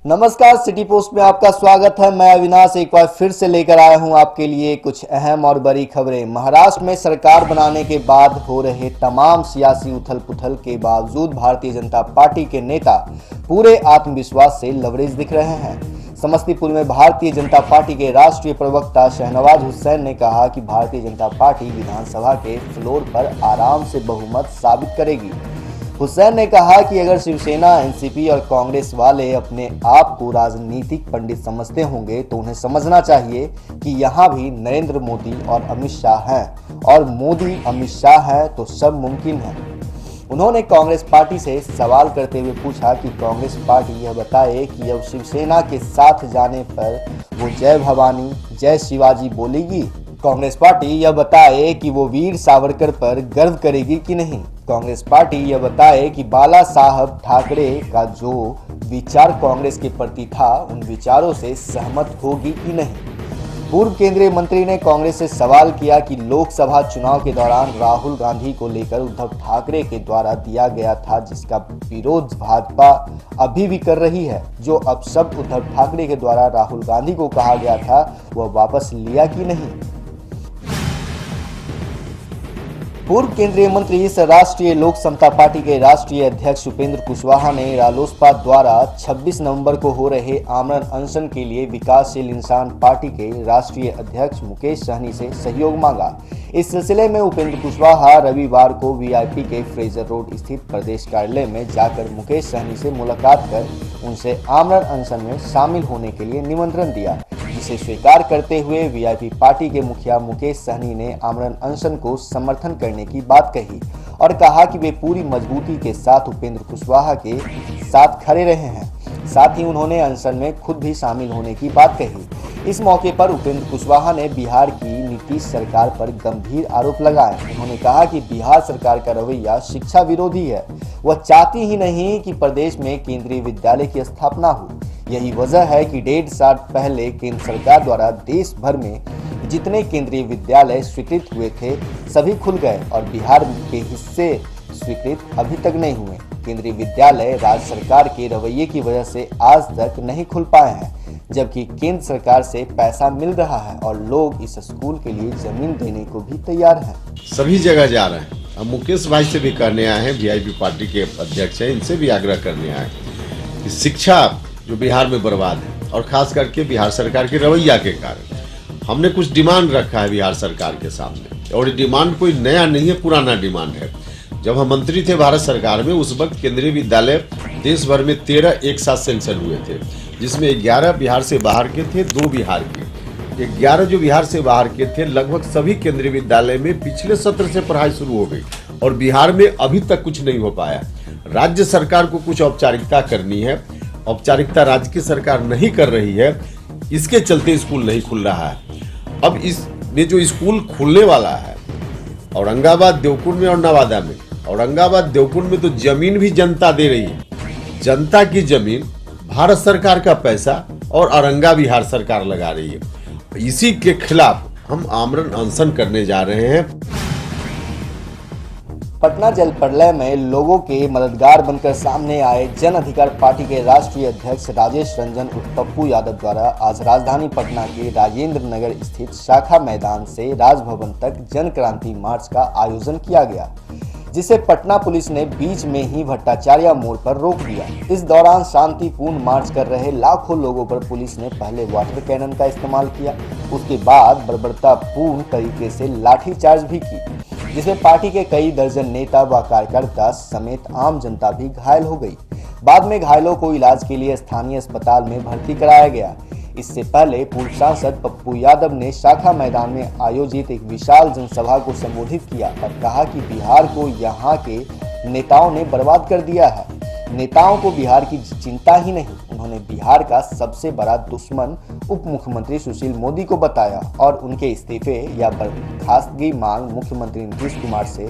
नमस्कार, city post में आपका स्वागत है। मैं अविनाश एक बार फिर से लेकर आया हूं आपके लिए कुछ अहम और बड़ी खबरें। महाराष्ट्र में सरकार बनाने के बाद हो रहे तमाम सियासी उथल पुथल के बावजूद भारतीय जनता पार्टी के नेता पूरे आत्मविश्वास से लबरेज दिख रहे हैं। समस्तीपुर में भारतीय जनता पार्टी के राष्ट्रीय प्रवक्ता शहनवाज हुसैन ने कहा कि भारतीय जनता पार्टी विधानसभा के फ्लोर पर आराम से बहुमत साबित करेगी। हुसैन ने कहा कि अगर शिवसेना, एनसीपी और कांग्रेस वाले अपने आप को राजनीतिक पंडित समझते होंगे तो उन्हें समझना चाहिए कि यहाँ भी नरेंद्र मोदी और अमित शाह हैं और मोदी अमित शाह है तो सब मुमकिन है। उन्होंने कांग्रेस पार्टी से सवाल करते हुए पूछा कि कांग्रेस पार्टी यह बताए कि अब शिवसेना के साथ जाने पर वो जय भवानी, जय शिवाजी बोलेगी। कांग्रेस पार्टी यह बताए कि वो वीर सावरकर पर गर्व करेगी कि नहीं। कांग्रेस पार्टी यह बताए कि बाला साहब ठाकरे का जो विचार कांग्रेस के प्रति था उन विचारों से सहमत होगी कि नहीं। पूर्व केंद्रीय मंत्री ने कांग्रेस से सवाल किया कि लोकसभा चुनाव के दौरान राहुल गांधी को लेकर उद्धव ठाकरे के द्वारा दिया गया था जिसका विरोध भाजपा अभी भी कर रही है, जो अब शब्द उद्धव ठाकरे के द्वारा राहुल गांधी को कहा गया था वह वापस लिया कि नहीं। पूर्व केंद्रीय मंत्री राष्ट्रीय लोक समता पार्टी के राष्ट्रीय अध्यक्ष उपेंद्र कुशवाहा ने रालोसपा द्वारा 26 नवंबर को हो रहे आमरण अनशन के लिए विकासशील इंसान पार्टी के राष्ट्रीय अध्यक्ष मुकेश सहनी से सहयोग मांगा। इस सिलसिले में उपेंद्र कुशवाहा रविवार को वीआईपी के फ्रेजर रोड स्थित प्रदेश कार्यालय में जाकर मुकेश सहनी से मुलाकात कर उनसे आमरण अनशन में शामिल होने के लिए निमंत्रण दिया, जिसे स्वीकार करते हुए वीआईपी पार्टी के मुखिया मुकेश सहनी ने आमरण अनशन को समर्थन करने की बात कही और कहा कि वे पूरी मजबूती के साथ उपेंद्र कुशवाहा के साथ खड़े रहे हैं। साथ ही उन्होंने अनशन में खुद भी शामिल होने की बात कही। इस मौके पर उपेंद्र कुशवाहा ने बिहार की नीतीश सरकार पर गंभीर आरोप लगाए। उन्होंने कहा कि बिहार सरकार का रवैया शिक्षा विरोधी है। वह चाहती ही नहीं कि प्रदेश में केंद्रीय विद्यालय की स्थापना हो। यही वजह है कि 1.5 साल पहले केंद्र सरकार द्वारा देश भर में जितने केंद्रीय विद्यालय स्वीकृत हुए थे सभी खुल गए और बिहार के हिस्से स्वीकृत अभी तक नहीं हुए। केंद्रीय विद्यालय राज्य सरकार के रवैये की वजह से आज तक नहीं खुल पाए हैं, जबकि केंद्र सरकार से पैसा मिल रहा है और लोग इस स्कूल के लिए जमीन देने को भी तैयार हैं। सभी जगह जा रहे हैं। हम मुकेश भाई से भी करने आए हैं, वीआईपी पार्टी के अध्यक्ष हैं, इनसे भी आग्रह करने आए कि शिक्षा जो बिहार में बर्बाद है और खास करके बिहार सरकार के रवैया के कारण हमने कुछ डिमांड रखा है बिहार सरकार के सामने, और ये डिमांड कोई नया नहीं है, पुराना डिमांड है। जब हम मंत्री थे भारत सरकार में उस वक्त केंद्रीय विद्यालय देश भर में 13 एक साथ सेंक्शन हुए थे, जिसमें 11 बिहार से बाहर के थे, 2 बिहार के। 11 जो बिहार से बाहर के थे लगभग सभी केंद्रीय विद्यालय में पिछले सत्र से पढ़ाई शुरू हो गई और बिहार में अभी तक कुछ नहीं हो पाया। राज्य सरकार को कुछ औपचारिकता करनी है, औपचारिकता राज्य की सरकार नहीं कर रही है, इसके चलते स्कूल नहीं खुल रहा है। अब इसमें जो स्कूल खुलने वाला है औरंगाबाद, देवकुंड में और नवादा में, औरंगाबाद देवकुंड में तो जमीन भी जनता दे रही है, जनता की जमीन भारत सरकार का पैसा और औरंगा बिहार सरकार लगा रही है। इसी के खिलाफ हम आमरण अनशन करने जा रहे हैं। पटना जल प्रलय में लोगों के मददगार बनकर सामने आए जन अधिकार पार्टी के राष्ट्रीय अध्यक्ष राजेश रंजन उर्फ पप्पू यादव द्वारा आज राजधानी पटना के राजेंद्र नगर स्थित शाखा मैदान से राजभवन तक जन क्रांति मार्च का आयोजन किया गया, जिसे पटना पुलिस ने बीच में ही भट्टाचार्य मोड़ पर रोक दिया। इस दौरान शांतिपूर्ण मार्च कर रहे लाखों लोगों पर पुलिस ने पहले वाटर कैनन का इस्तेमाल किया, उसके बाद बर्बरतापूर्ण तरीके से लाठीचार्ज भी की, जिसमें पार्टी के कई दर्जन नेता व कार्यकर्ता समेत आम जनता भी घायल हो गई। बाद में घायलों को इलाज के लिए स्थानीय अस्पताल में भर्ती कराया गया। इससे पहले पूर्व सांसद पप्पू यादव ने शाखा मैदान में आयोजित एक विशाल जनसभा को संबोधित किया और कहा कि बिहार को यहाँ के नेताओं ने बर्बाद कर दिया है। नेताओं को बिहार की चिंता ही नहीं। उन्होंने बिहार का सबसे बड़ा दुश्मन उप मुख्यमंत्री सुशील मोदी को बताया और उनके इस्तीफे या बर्खास्तगी मांग मुख्यमंत्री नीतीश कुमार से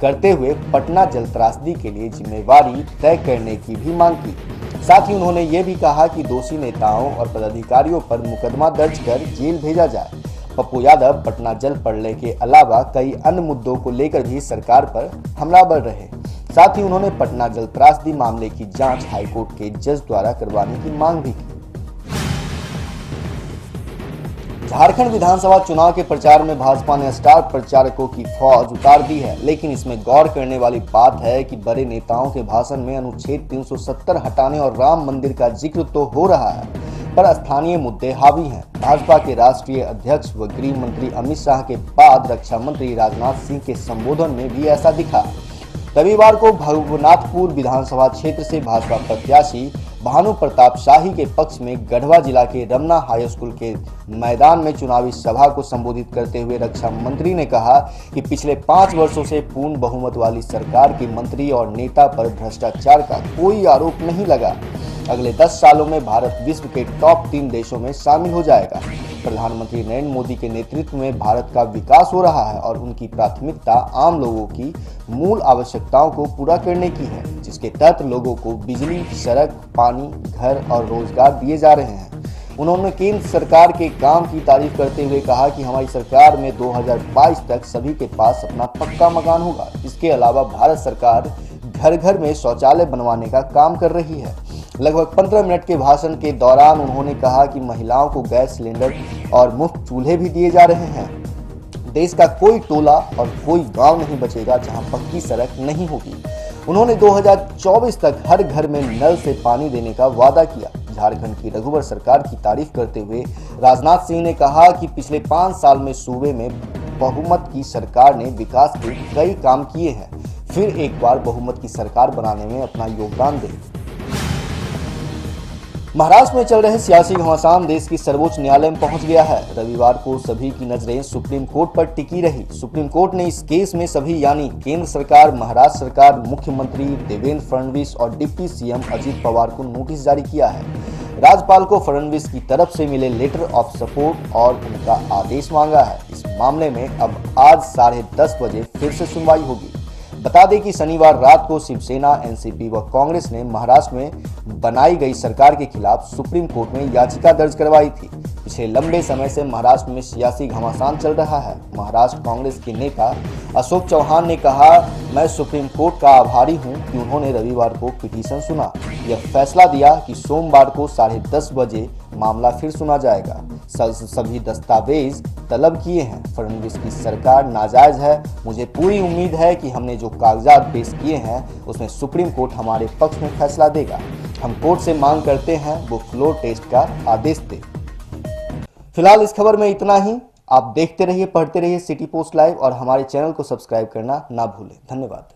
करते हुए पटना जल त्रासदी के लिए जिम्मेवारी तय करने की भी मांग की। साथ ही उन्होंने ये भी कहा कि दोषी नेताओं और पदाधिकारियों पर मुकदमा दर्ज कर जेल भेजा जाए। पप्पू यादव पटना जल प्रलय के अलावा कई अन्य मुद्दों को लेकर भी सरकार पर हमलावर रहे। साथ ही उन्होंने पटना जल त्रासदी मामले की जांच हाईकोर्ट के जज द्वारा करवाने की मांग भी की। झारखंड विधानसभा चुनाव के प्रचार में भाजपा ने स्टार प्रचारकों की फौज उतार दी है, लेकिन इसमें गौर करने वाली बात है कि बड़े नेताओं के भाषण में अनुच्छेद 370 हटाने और राम मंदिर का जिक्र तो हो रहा है, पर स्थानीय मुद्दे हावी हैं। भाजपा के राष्ट्रीय अध्यक्ष व गृह मंत्री अमित शाह के बाद रक्षा मंत्री राजनाथ सिंह के संबोधन में भी ऐसा दिखा। रविवार को भगवनाथपुर विधानसभा क्षेत्र से भाजपा प्रत्याशी भानु प्रताप शाही के पक्ष में गढ़वा जिला के रमना हाई स्कूल के मैदान में चुनावी सभा को संबोधित करते हुए रक्षा मंत्री ने कहा कि पिछले 5 वर्षों से पूर्ण बहुमत वाली सरकार के मंत्री और नेता पर भ्रष्टाचार का कोई आरोप नहीं लगा। अगले 10 सालों में भारत विश्व के टॉप 3 देशों में शामिल हो जाएगा। प्रधानमंत्री नरेंद्र मोदी के नेतृत्व में भारत का विकास हो रहा है और उनकी प्राथमिकता आम लोगों की मूल आवश्यकताओं को पूरा करने की है, जिसके तहत लोगों को बिजली, सड़क, पानी, घर और रोजगार दिए जा रहे हैं। उन्होंने केंद्र सरकार के काम की तारीफ करते हुए कहा कि हमारी सरकार में 2022 तक सभी के पास अपना पक्का मकान होगा। इसके अलावा भारत सरकार घर घर में शौचालय बनवाने का काम कर रही है। लगभग 15 मिनट के भाषण के दौरान उन्होंने कहा कि महिलाओं को गैस सिलेंडर और मुफ्त चूल्हे भी दिए जा रहे हैं। देश का कोई टोला और कोई गांव नहीं बचेगा जहां पक्की सड़क नहीं होगी। उन्होंने 2024 तक हर घर में नल से पानी देने का वादा किया। झारखंड की रघुवर सरकार की तारीफ करते हुए राजनाथ सिंह ने कहा कि पिछले 5 साल में सूबे में बहुमत की सरकार ने विकास के कई काम किए हैं। फिर एक बार बहुमत की सरकार बनाने में अपना योगदान दें। महाराष्ट्र में चल रहे सियासी घमासान देश की सर्वोच्च न्यायालय में पहुंच गया है। रविवार को सभी की नजरें सुप्रीम कोर्ट पर टिकी रही। सुप्रीम कोर्ट ने इस केस में सभी यानी केंद्र सरकार, महाराष्ट्र सरकार, मुख्यमंत्री देवेंद्र फडणवीस और डिप्टी सीएम अजित पवार को नोटिस जारी किया है। राज्यपाल को फडणवीस की तरफ से मिले लेटर ऑफ सपोर्ट और उनका आदेश मांगा है। इस मामले में अब आज 10:30 बजे फिर से सुनवाई होगी। बता दें कि शनिवार रात को शिवसेना, एनसीपी व कांग्रेस ने महाराष्ट्र में बनाई गई सरकार के खिलाफ सुप्रीम कोर्ट में याचिका दर्ज करवाई थी। पिछले लंबे समय से महाराष्ट्र में सियासी घमासान चल रहा है। महाराष्ट्र कांग्रेस के नेता अशोक चौहान ने कहा, मैं सुप्रीम कोर्ट का आभारी हूं कि उन्होंने रविवार को पिटीशन सुना। यह फैसला दिया कि सोमवार को 10:30 बजे मामला फिर सुना जाएगा। सभी दस्तावेज तलब किए हैं। फडणवीस की सरकार नाजायज है। मुझे पूरी उम्मीद है कि हमने जो कागजात पेश किए हैं उसमें सुप्रीम कोर्ट हमारे पक्ष में फैसला देगा। हम कोर्ट से मांग करते हैं वो फ्लोर टेस्ट का आदेश दे। फिलहाल इस खबर में इतना ही। आप देखते रहिए, पढ़ते रहिए सिटी पोस्ट लाइव और हमारे चैनल को सब्सक्राइब करना ना भूलें। धन्यवाद।